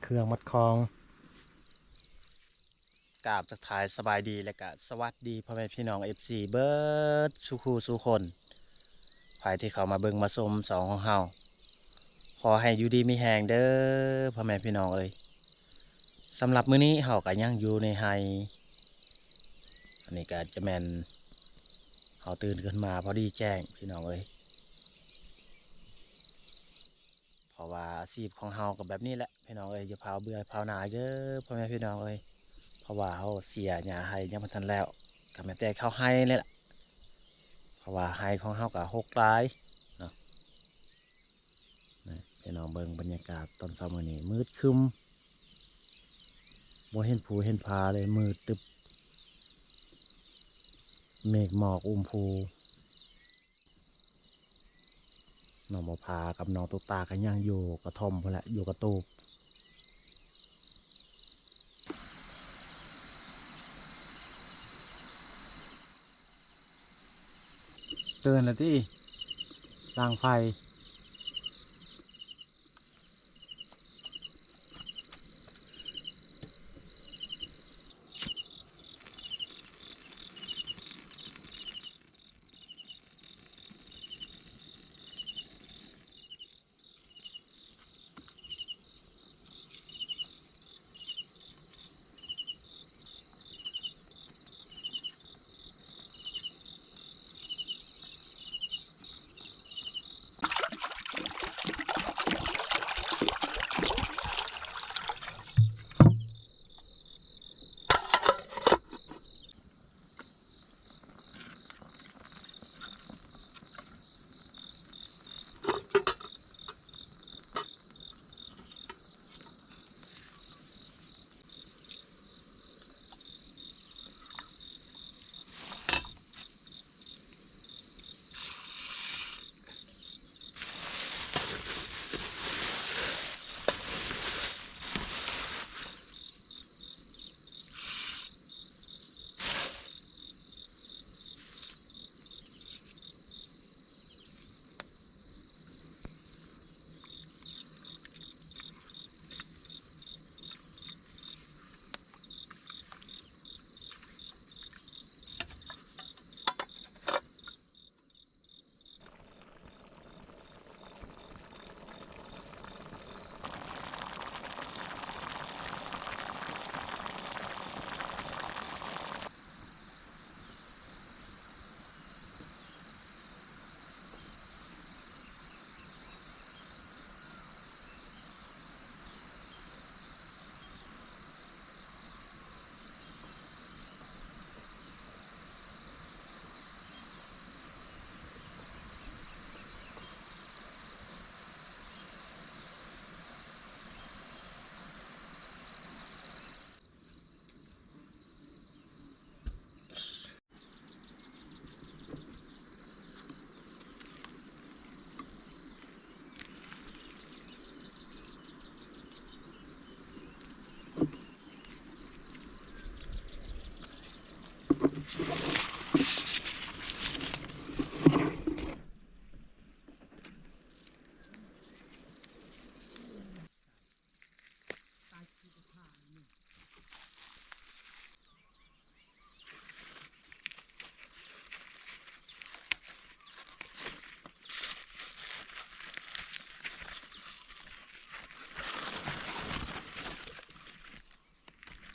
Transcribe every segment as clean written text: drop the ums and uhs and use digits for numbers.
เครื่องมัดคองกราบทักทายสบายดีและก็สวัสดีพ่อแม่พี่น้อง FC เบิดสุขูสุคนภายที่เข้ามาเบิ่งมาชมสองของเฮาขอให้อยู่ดีมีแรงเด้อพ่อแม่พี่น้องเอ้ยสำหรับมื้อนี้เฮาก็ยังอยู่ในไฮอันนี้ก็จะแม่นเฮาตื่นขึ้นมาพอดีแจ้งพี่น้องเอ้ยเพราะว่าอาชีพของเฮาก็แบบนี้แหละพี่น้องเอ้ยอย่าพาเบื่อพาหน่ายเด้อพ่อแม่พี่น้องเอ้ยเพราะว่าเฮาเสียหญ้าให้ยังบ่ทันแล้วก็แม่นแต่เข้าให้นี่แหละเพราะว่าให้ของเฮาก็หกหลายเนาะพี่น้องเบิ่งบรรยากาศตอนเช้ามื้อนี้มืดครึ้มบ่เห็นภูเห็นผาเลยมืดตึบเมฆหมอกอุ้มภูน้องบ่พากับน้องตุ๊กตาก็ยังอยู่กระท่อมพุ่นแหละอยู่กระตูบตื่นแล้วติล้างไฟ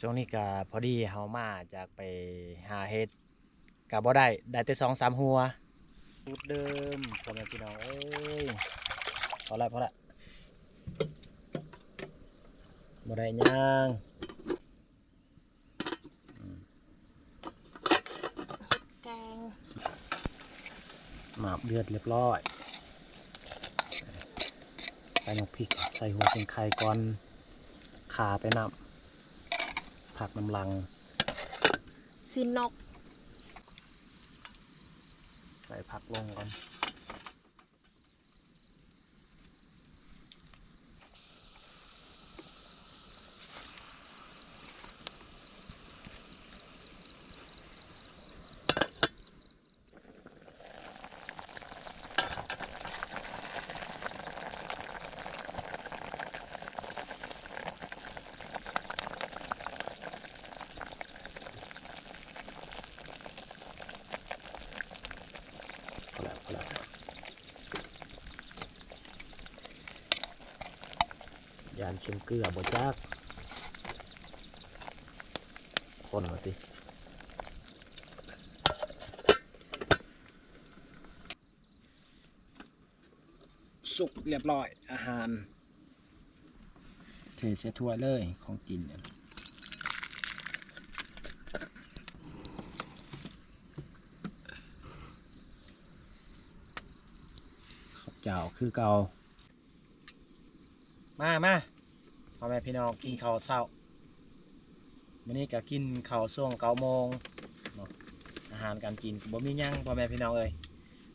ช่วงนี้ก็พอดีเฮามาจากไปหาเห็ดก็บ่ได้แต่ 2-3 หัวสูตรเดิมพ่อแม่พี่น้องเอ้ยพอละบ่ได้หยังแกงหมาบเดือดเรียบร้อยใส่น้ำพริกใส่หัวเชียงไข่ก่อนข่าไปน้ำผักน้ำลังซินนกใส่ผักลงก่อน ยานเค็มเกลือบ่จักคนว่าติสุกเรียบร้อยอาหารเทใส่ถ้วยเลยของกินเนี่ยข้าวเจ้าคือเก่ามาพ่อแม่พี่น้องกินข้าวเช้ามื้อนี้ก็กินข้าวช่วง9 โมงเนาะอาหารการกินบ่มีหยังพ่อแม่พี่น้องเอ้ย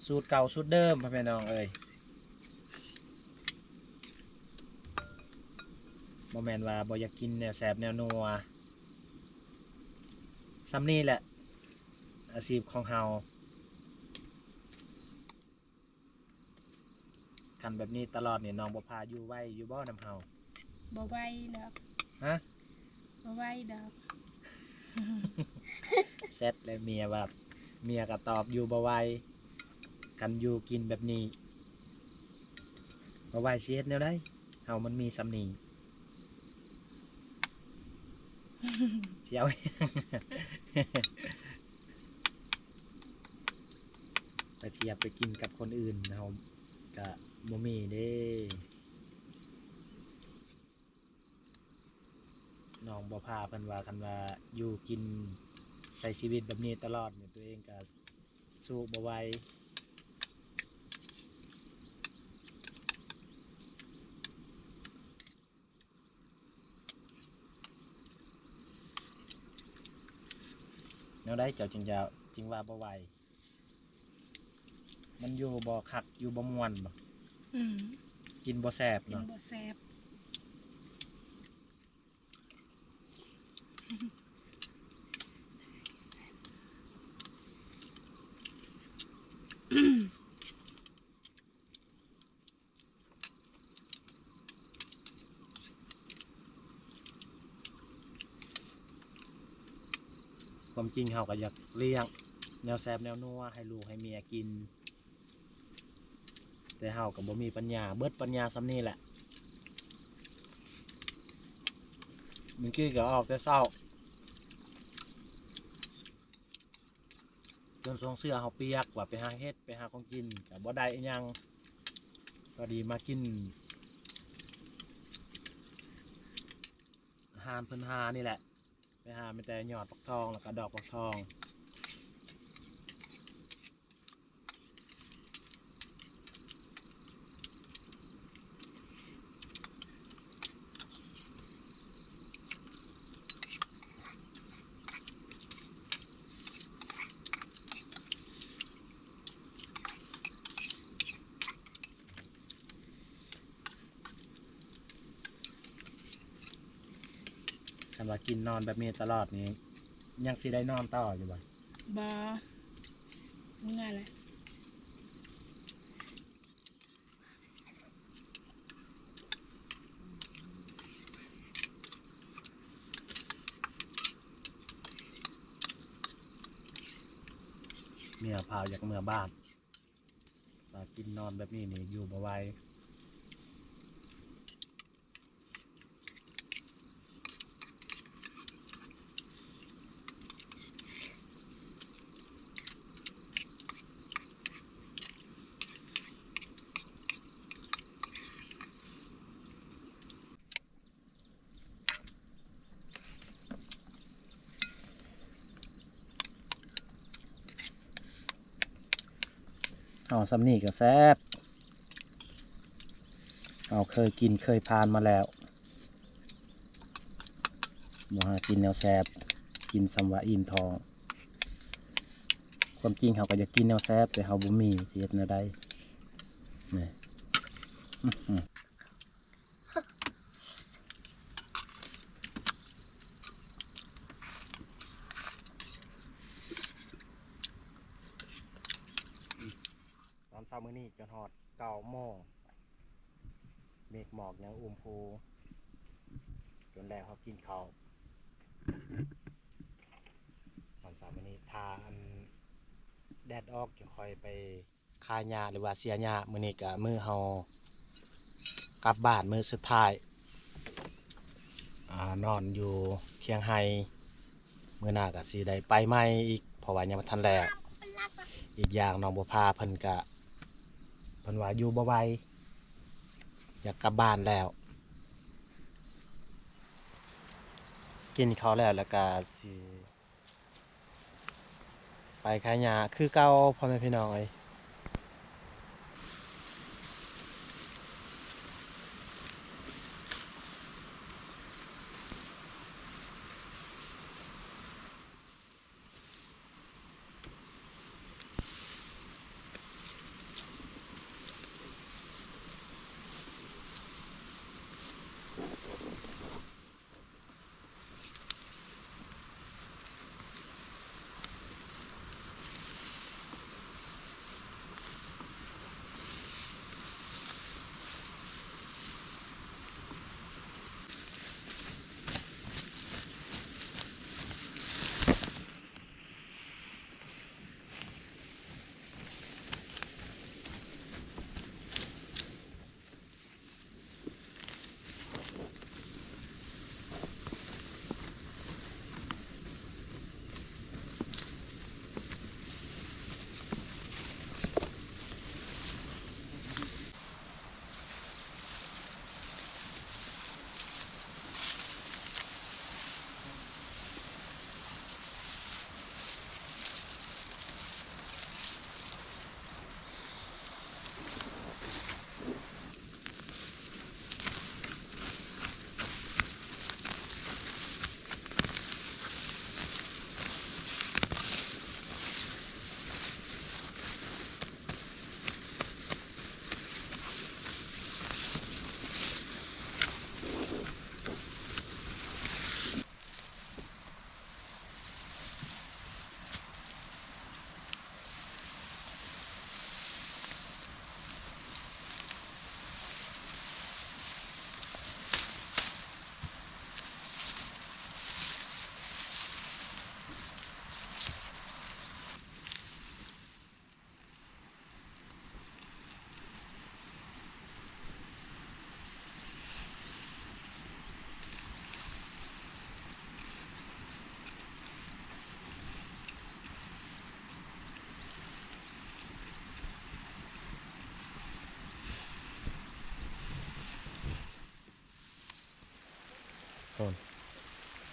สูตรเก่าสูตรเดิมพ่อแม่พี่น้องเอ้ยบ่แม่นว่าบ่อยากกินแนวแซ่บแนวนัวซ้ำนี่แหละอาชีพของเฮาคันแบบนี้ตลอดนี่น้องบ่พาอยู่ไว้อยู่บ่นำเฮา บ่ไหวดอก ฮะ บ่ไหวดอก เสร็จแล้วเมียแบบเมียก็ตอบอยู่บ่ไหวกันอยู่กินแบบนี้บ่ไหวสิเฮ็ดแนวใดเฮามันมีสำนีเสียว ไปเทียบไปกินกับคนอื่นเฮาก็บ่มีเด้น้องบ่พาเพิ่นว่ากันว่าอยู่กินใช้ชีวิตแบบนี้ตลอดเนี่ยตัวเองก็สู้บ่ไหวแนวใดเจ้าจึงว่าบ่ไหวมันอยู่บ่คักอยู่บ่ม่วนบ่ อืม กินบ่แซ่บ กิน เนาะ บ่แซ่บ ความจริงเฮาก็อยากเลี้ยงแนวแซ่บแนวนัวให้ลูกให้เมียกินแต่เฮาก็บ่มีปัญญาเบิดปัญญาส่ำนี้แหละมันกี้ก็ออกแต่เช้าจนทรงเสื้อเฮาเปียกว่าไปหาเฮ็ดไปหาของกินก็บ่ได้อิหยังพอดีมากินอาหารเพิ่นหานี่แหละไปหามีแต่ยอดฟักทองแล้วก็ดอกฟักทองคันว่ากินนอนแบบนี้ตลอดนี้ยังสิได้นอนต่ออยู่บ่ บ่เมื่อแหละ เมียพาอยากเมื่อบ้านมากินนอนแบบนี้นี่อยู่บ่ไหวเอาซ้ำนี่ก็แซ่บเอาเคยกินเคยพานมาแล้วบ่หากินแนวแซ่บกินสำว่าอิ่มท้องความจริงเขาก็อยากกินแนวแซ่บแต่เขาบ่มีสิเฮ็ดแนวใดนี่อื้อหือตอนเช้ามื้อนี้จนฮอด9 โมงเมฆหมอกยังอุ้มพูจนแล้วเขากินข้าวตอนเช้ามื้อนี้ทาอันแดดออกจะค่อยไป คายหญ้าหรือว่าเสียหญ้ามื้อนี้ก็มื้อเฮากลับบ้านมื้อสุดท้ายนอนอยู่เคียงไห้มื้อหน้าก็สิได้ไปใหม่อีกเพราะว่ายังบ่ทันแล้วอีกอย่างน้องบัวพาเพิ่นว่าอยู่บ่ไหวอยากกลับบ้านแล้วกินข้าวแล้วก็สิไปขายหญ้าคือเก่าพ่อแม่พี่น้องเอ้ย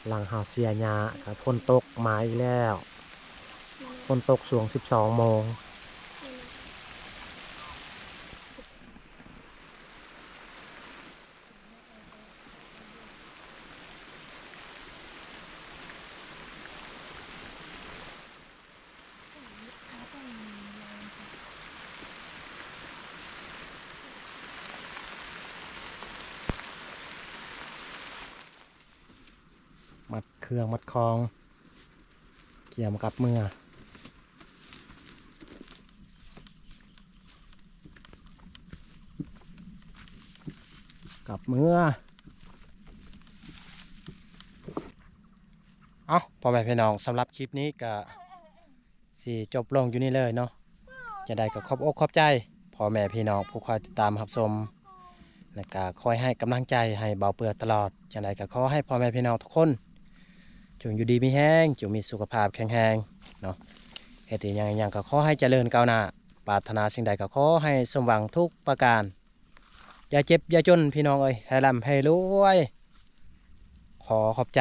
หลังหาเสียหญ้าก็ฝนตกมาอีกแล้วฝนตกช่วง 12 โมงมัดเครื่องมัดคองเกี่ยมกับมือกับมือพ่อแม่พี่น้องสำหรับคลิปนี้ก็สิจบลงอยู่นี่เลยเนาะจะได้ก็ขอบอกขอบใจพ่อแม่พี่น้องผู้คอยติดตามรับชมและก็คอยให้กำลังใจให้เบาเปื้อตลอดจังไดก็ขอให้พ่อแม่พี่น้องทุกคนจงอยู่ดีมีแห้งจงมีสุขภาพแข็งแรงเนาะเฮ็ดหยังก็ขอให้เจริญก้าวหน้าปรารถนาสิ่งใดก็ขอให้สมหวังทุกประการอย่าเจ็บอย่าจนพี่น้องเอ้ยให้ร่ำให้รวยขอขอบใจ